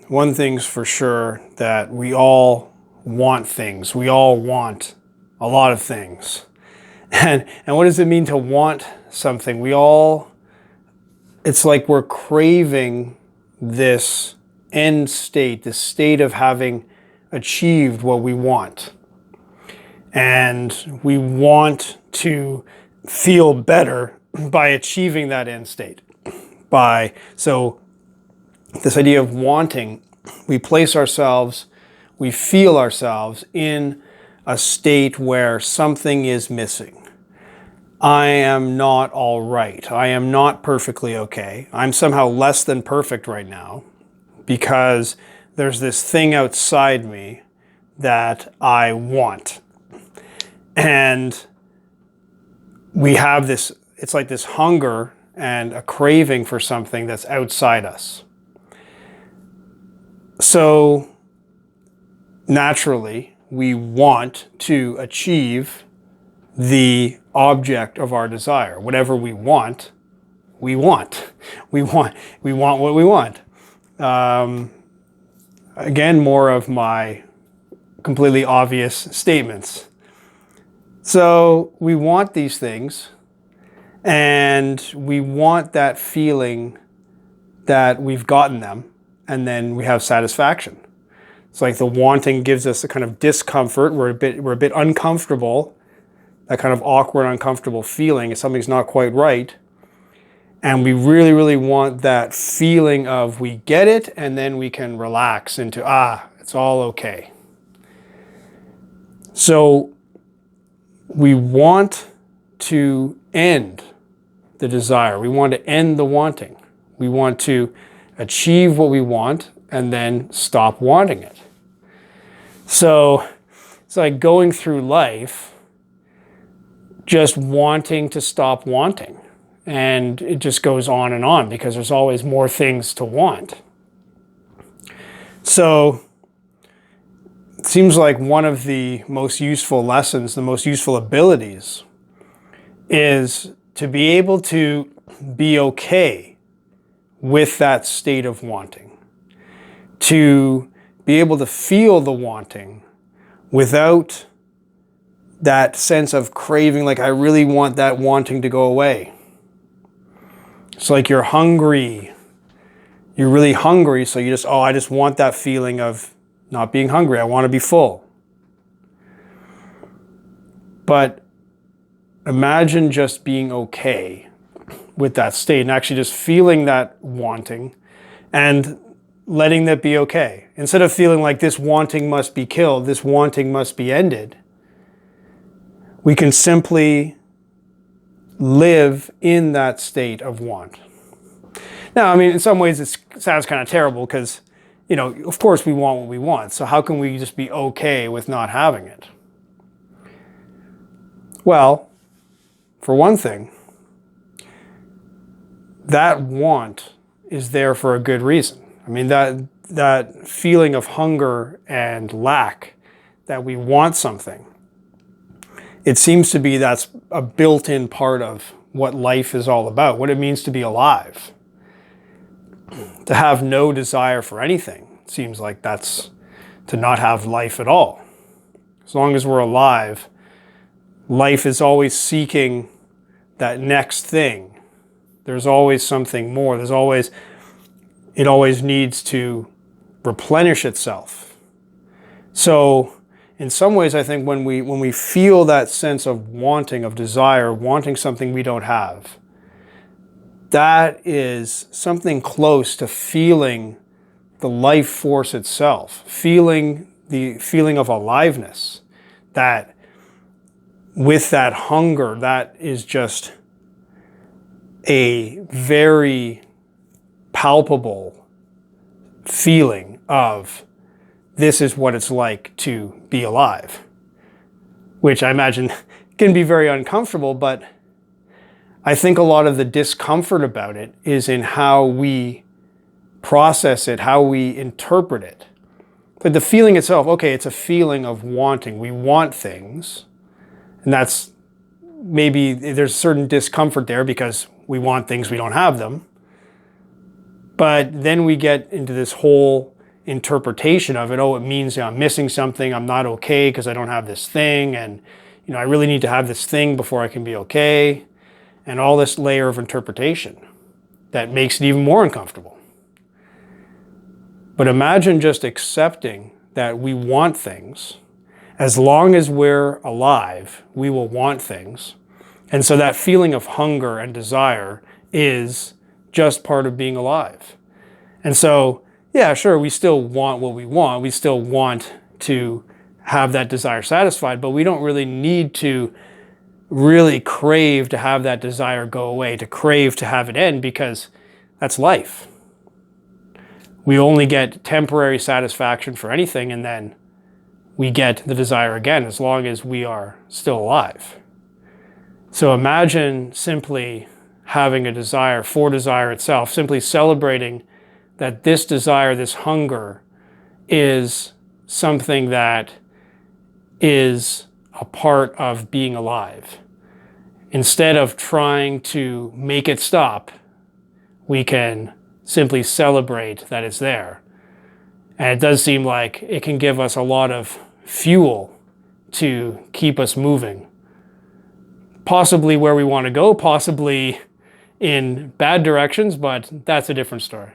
one thing's for sure, that we all want things. We all want a lot of things. And what does it mean to want something? It's like we're craving this end state, this state of having achieved what we want. And we want to feel better by achieving that end state. So this idea of wanting, we feel ourselves in a state where something is missing. I am not all right. I am not perfectly okay. I'm somehow less than perfect right now because there's this thing outside me that I want. And we have this, it's like this hunger and a craving for something that's outside us. So naturally, we want to achieve the object of our desire. Whatever we want, we want. We want what we want. Again, more of my completely obvious statements. So we want these things, and we want that feeling that we've gotten them, and then we have satisfaction. It's like the wanting gives us a kind of discomfort. We're a bit uncomfortable. That kind of awkward, uncomfortable feeling if something's not quite right. And we really, really want that feeling of we get it, and then we can relax into, it's all okay. So we want to end the desire. We want to end the wanting. We want to achieve what we want and then stop wanting it. So it's like going through life just wanting to stop wanting. And it just goes on because there's always more things to want. So it seems like one of the most useful lessons, the most useful abilities, is to be able to be okay with that state of wanting. To be able to feel the wanting without that sense of craving, like I really want that wanting to go away. It's like you're hungry. You're really hungry, so you I just want that feeling of not being hungry. I want to be full. But imagine just being okay with that state and actually just feeling that wanting and letting that be okay. Instead of feeling like this wanting must be killed, this wanting must be ended, we can simply live in that state of want. Now, I mean, in some ways it sounds kind of terrible because, of course we want what we want. So how can we just be okay with not having it? Well, for one thing, that want is there for a good reason. I mean, that feeling of hunger and lack, that we want something, it seems to be that's a built-in part of what life is all about, what it means to be alive. To have no desire for anything seems like that's to not have life at all. As long as we're alive, life is always seeking that next thing. There's always something more. It always needs to replenish itself. So in some ways, I think when we feel that sense of wanting, of desire, wanting something we don't have, that is something close to feeling the life force itself, feeling the feeling of aliveness, that with that hunger, that is just a very palpable feeling of this is what it's like to be alive, which I imagine can be very uncomfortable, but I think a lot of the discomfort about it is in how we process it, how we interpret it. But the feeling itself, okay, it's a feeling of wanting. We want things, and that's maybe there's certain discomfort there because we want things, we don't have them. But then we get into this whole interpretation of it. Oh, it means I'm missing something. I'm not okay because I don't have this thing. And, I really need to have this thing before I can be okay. And all this layer of interpretation that makes it even more uncomfortable. But imagine just accepting that we want things. As long as we're alive, we will want things. And so that feeling of hunger and desire is just part of being alive. And so, yeah, sure, we still want what we want. We still want to have that desire satisfied, but we don't really need to really crave to have that desire go away, to crave to have it end, because that's life. We only get temporary satisfaction for anything, and then we get the desire again as long as we are still alive. So imagine simply having a desire for desire itself, simply celebrating that this desire, this hunger, is something that is a part of being alive. Instead of trying to make it stop, we can simply celebrate that it's there. And it does seem like it can give us a lot of fuel to keep us moving. Possibly where we want to go, possibly in bad directions, but that's a different story.